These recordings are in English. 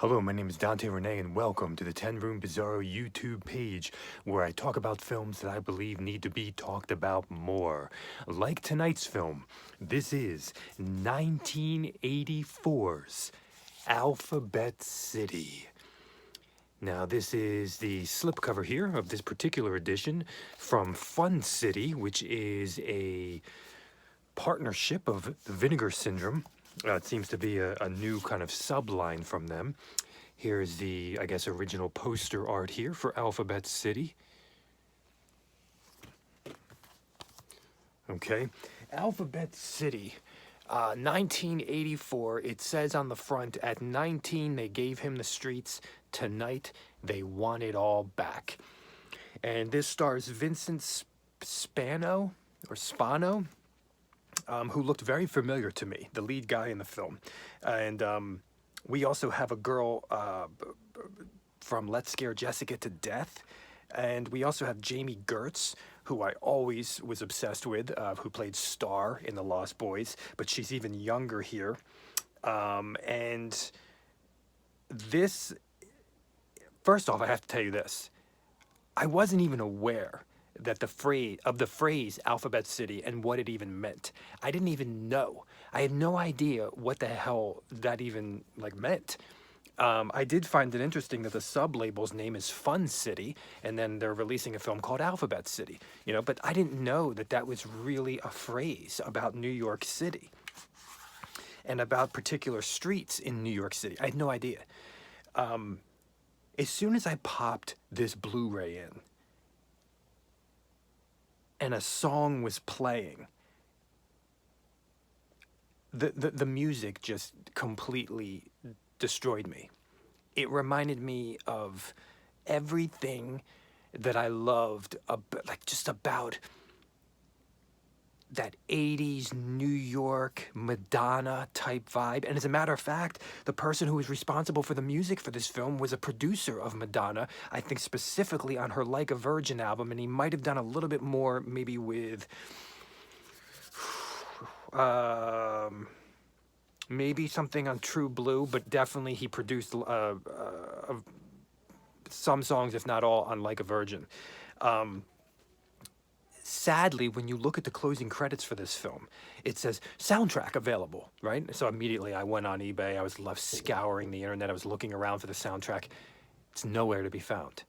Hello, my name is Dante Renee, and welcome to the 10 Room Bizarro YouTube page, where I talk about films that I believe need to be talked about more. Like tonight's film, this is 1984's Alphabet City. Now, this is the slipcover here of this particular edition from Fun City, which is a partnership of the Vinegar Syndrome. It seems to be a new kind of subline from them. Here's the, I guess, original poster art here for Alphabet City. Okay, Alphabet City, 1984. It says on the front, at 19, they gave him the streets. Tonight, they want it all back. And this stars Vincent Spano, who looked very familiar to me, the lead guy in the film. And we also have a girl from Let's Scare Jessica to Death. And we also have Jamie Gertz, who I always was obsessed with, who played Star in The Lost Boys, but she's even younger here. And this, first off, I have to tell you this. I wasn't even aware that the phrase Alphabet City and what it even meant. I didn't even know. I had no idea what the hell that even meant. I did find it interesting that the sub-label's name is Fun City, and then they're releasing a film called Alphabet City, but I didn't know that that was really a phrase about New York City and about particular streets in New York City. I had no idea. As soon as I popped this Blu-ray in, and a song was playing, the music just completely destroyed me. It reminded me of everything that I loved, about that 80s New York Madonna type vibe. And as a matter of fact, the person who was responsible for the music for this film was a producer of Madonna, I think specifically on her Like a Virgin album, and he might have done a little bit more maybe with maybe something on True Blue, but definitely he produced some songs, if not all, on Like a Virgin. Sadly, when you look at the closing credits for this film, it says soundtrack available, right? So immediately I went on eBay. I was left scouring the internet. I was looking around for the soundtrack. It's nowhere to be found.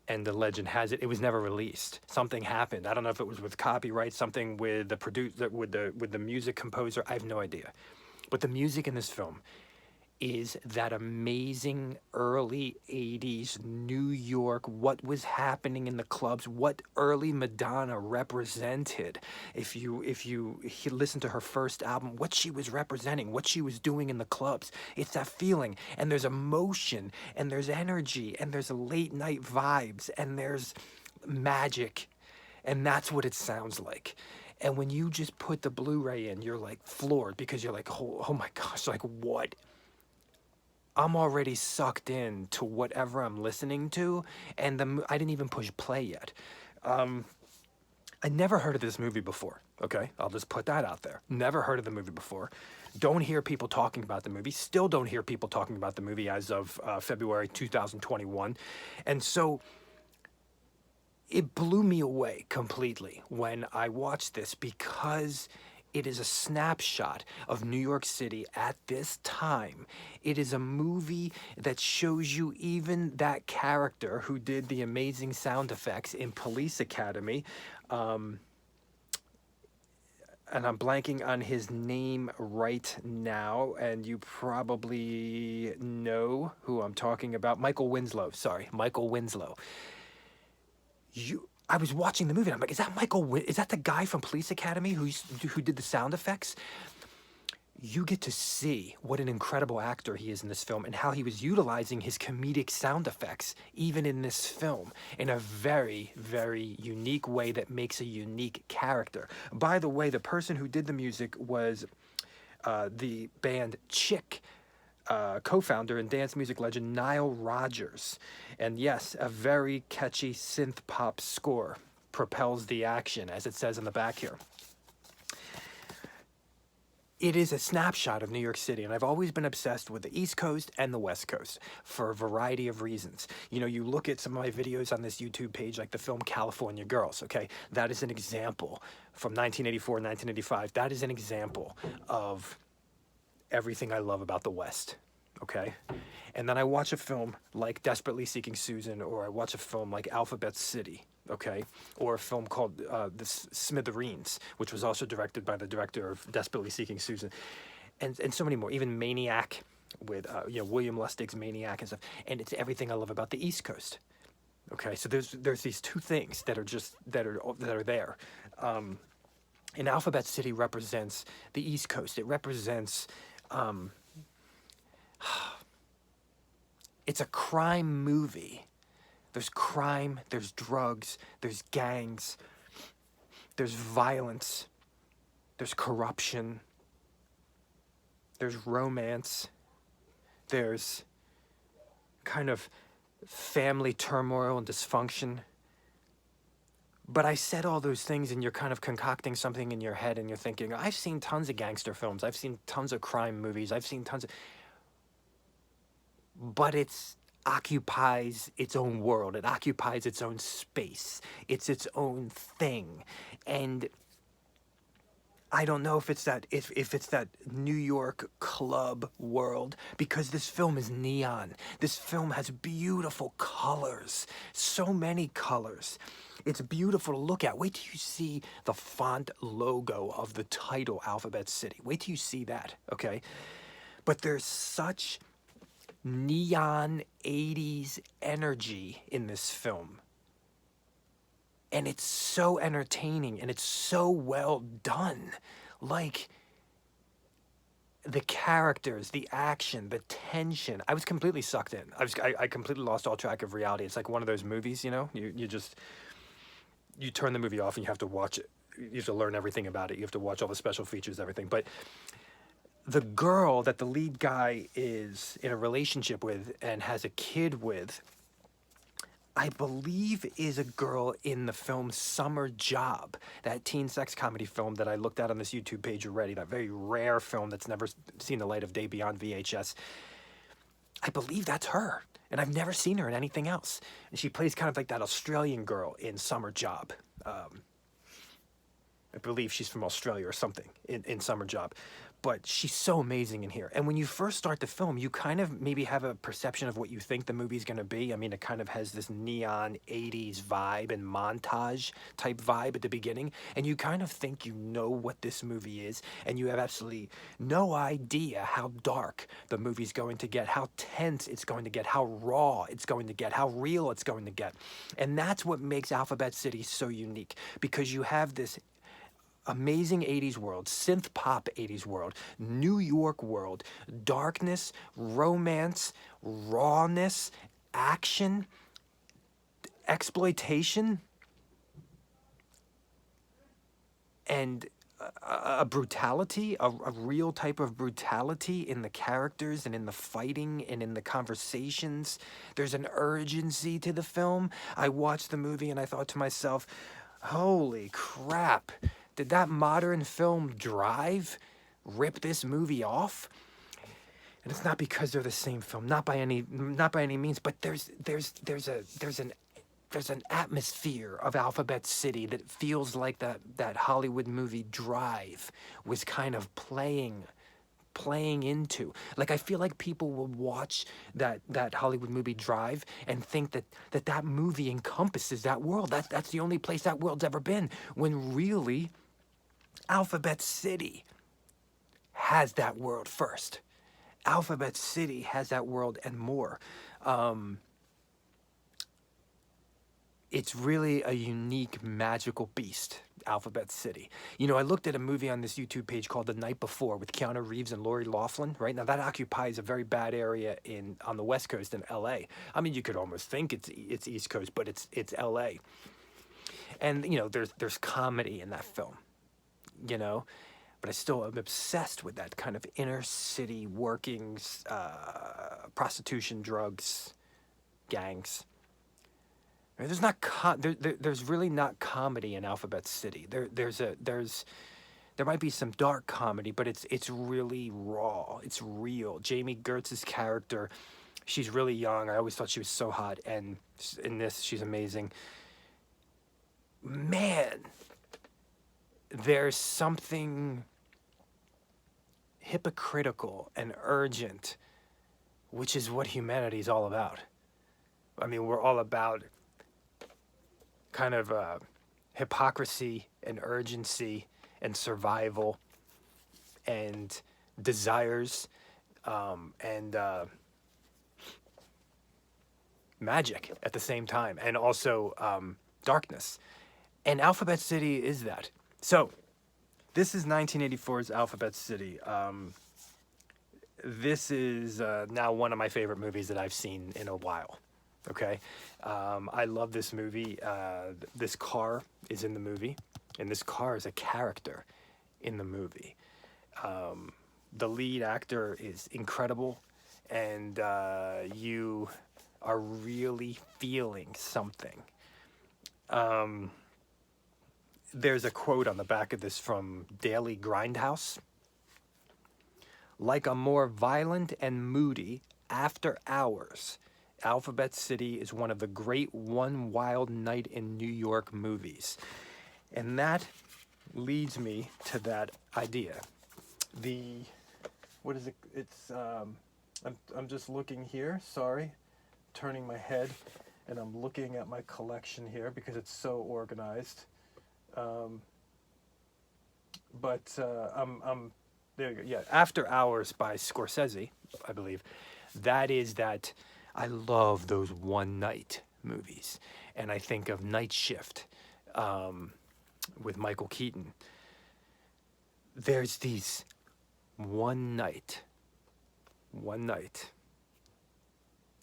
And the legend has it, it was never released. Something happened. I don't know if it was with copyright, something with the producer, with the music composer. I have no idea. But the music in this film is that amazing early 80s New York, what was happening in the clubs, what early Madonna represented. If you listen to her first album, what she was representing, what she was doing in the clubs, it's that feeling. And there's emotion, and there's energy, and there's late night vibes, and there's magic. And that's what it sounds like. And when you just put the Blu-ray in, you're like floored, because you're like, oh my gosh, like what? I'm already sucked in to whatever I'm listening to, and I didn't even push play yet. I never heard of this movie before, okay? I'll just put that out there. Never heard of the movie before. Don't hear people talking about the movie. Still don't hear people talking about the movie as of February 2021. And so it blew me away completely when I watched this, because it is a snapshot of New York City at this time. It is a movie that shows you even that character who did the amazing sound effects in Police Academy. And I'm blanking on his name right now, and you probably know who I'm talking about. Michael Winslow. I was watching the movie, and I'm like, is that is that the guy from Police Academy who did the sound effects? You get to see what an incredible actor he is in this film, and how he was utilizing his comedic sound effects even in this film in a very, very unique way that makes a unique character. By the way, the person who did the music was the band Chick, co-founder and dance music legend Nile Rodgers. And yes, a very catchy synth pop score propels the action, as it says in the back here. it is a snapshot of New York City, and I've always been obsessed with the East Coast and the West Coast for a variety of reasons. You know, you look at some of my videos on this YouTube page, like the film California Girls, okay? That is an example from 1984, 1985. That is an example of everything I love about the West, okay? And then I watch a film like Desperately Seeking Susan, or I watch a film like Alphabet City, okay? Or a film called The Smithereens, which was also directed by the director of Desperately Seeking Susan, and so many more. Even Maniac with, you know, William Lustig's Maniac and stuff. And it's everything I love about the East Coast, okay? So there's these two things that are just, that are there. And Alphabet City represents the East Coast. It represents, it's a crime movie. There's crime, there's drugs, there's gangs, there's violence, there's corruption, there's romance, there's kind of family turmoil and dysfunction. But I said all those things, and you're kind of concocting something in your head, and you're thinking, I've seen tons of gangster films, I've seen tons of crime movies, I've seen tons of... But it's occupies its own world. It occupies its own space. It's its own thing. And I don't know if it's that, if it's that New York club world, because this film is neon. This film has beautiful colors, so many colors. It's beautiful to look at. Wait till you see the font logo of the title, Alphabet City. Wait till you see that, okay? But there's such neon 80s energy in this film. And it's so entertaining, and it's so well done. Like, the characters, the action, the tension. I was completely sucked in. I completely lost all track of reality. It's like one of those movies, you know? You turn the movie off and you have to watch it. You have to learn everything about it. You have to watch all the special features, everything. But the girl that the lead guy is in a relationship with and has a kid with, I believe is a girl in the film Summer Job, that teen sex comedy film that I looked at on this YouTube page already, that very rare film that's never seen the light of day beyond VHS. I believe that's her, and I've never seen her in anything else. And she plays kind of like that Australian girl in Summer Job. I believe she's from Australia or something in Summer Job. But she's so amazing in here. And when you first start the film, you kind of maybe have a perception of what you think the movie's going to be. I mean, it kind of has this neon 80s vibe and montage type vibe at the beginning. And you kind of think you know what this movie is. And you have absolutely no idea how dark the movie's going to get, how tense it's going to get, how raw it's going to get, how real it's going to get. And that's what makes Alphabet City so unique. Because you have this amazing 80s world, synth pop 80s world, New York world, darkness, romance, rawness, action, exploitation, and a brutality, a real type of brutality in the characters and in the fighting and in the conversations. There's an urgency to the film. I watched the movie and I thought to myself, holy crap. Did that modern film Drive rip this movie off? And it's not because they're the same film, not by any means, but there's an atmosphere of Alphabet City that feels like that Hollywood movie Drive was kind of playing into. Like, I feel like people will watch that Hollywood movie Drive and think that movie encompasses that world. That's the only place that world's ever been, when really Alphabet City has that world first. Alphabet City has that world and more. It's really a unique, magical beast, Alphabet City. You know, I looked at a movie on this YouTube page called The Night Before with Keanu Reeves and Lori Loughlin, right? Now, that occupies a very bad area on the West Coast in L.A. I mean, you could almost think it's East Coast, but it's L.A. And, you know, there's comedy in that film, you know? But I still am obsessed with that kind of inner city workings, prostitution, drugs, gangs. There's really not comedy in Alphabet City. There's There might be some dark comedy, but it's really raw. It's real. Jamie Gertz's character, she's really young. I always thought she was so hot, and in this, she's amazing. Man, there's something hypocritical and urgent, which is what humanity is all about. I mean, we're all about kind of hypocrisy and urgency and survival and desires and magic at the same time, and also darkness. And Alphabet City is that. So, this is 1984's Alphabet City. This is now one of my favorite movies that I've seen in a while. Okay, I love this movie. This car is in the movie, and this car is a character in the movie. The lead actor is incredible, and you are really feeling something. There's a quote on the back of this from Daily Grindhouse. Like a more violent and moody After Hours, Alphabet City is one of the great One Wild Night in New York movies. And that leads me to that idea. What is it? It's, I'm just looking here, sorry, turning my head, and I'm looking at my collection here because it's so organized. There you go. Yeah, After Hours by Scorsese, I believe. That is that. I love those one night movies, and I think of Night Shift with Michael Keaton. There's these one night,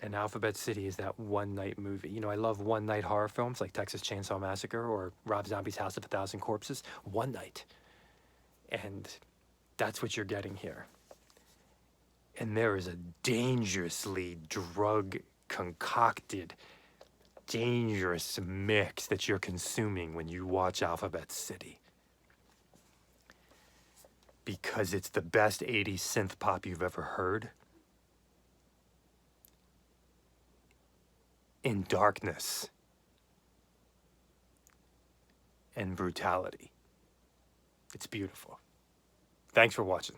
and Alphabet City is that one night movie. You know, I love one night horror films like Texas Chainsaw Massacre or Rob Zombie's House of a Thousand Corpses. One night. And that's what you're getting here. And there is a dangerously drug-concocted, dangerous mix that you're consuming when you watch Alphabet City. Because it's the best 80s synth pop you've ever heard. In darkness and brutality. It's beautiful. Thanks for watching.